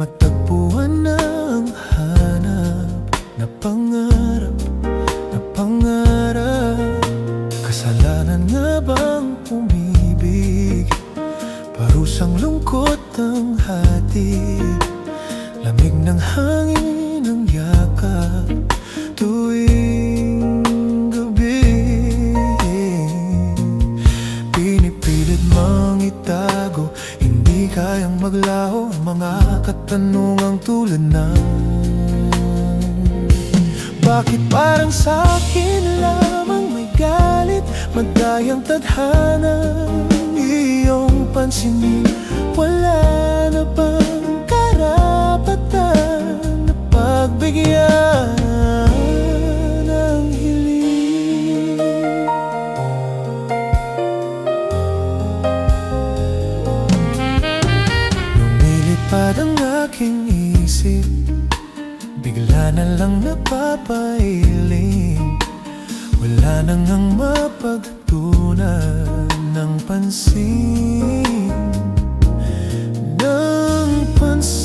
Matagpuan ang hanap na pangarap, na pangarap. Kasalanan nga bang umibig? Parusang lungkot ang hatid, lamig ng hangin ang yakap tuwing gabi. Pinipilit mang itago, hindi kayang maglaho ang mga katanungang tulad ng bakit parang sa'kin lamang may galit? Madayang tadhana iyong pansinin. Wala na bang karapatan na pagbigyan ng hiling? Lumilipad ang aking isip, bigla na lang napapailing. Wala na ngang mapagtunan ng pansin, ng pansin.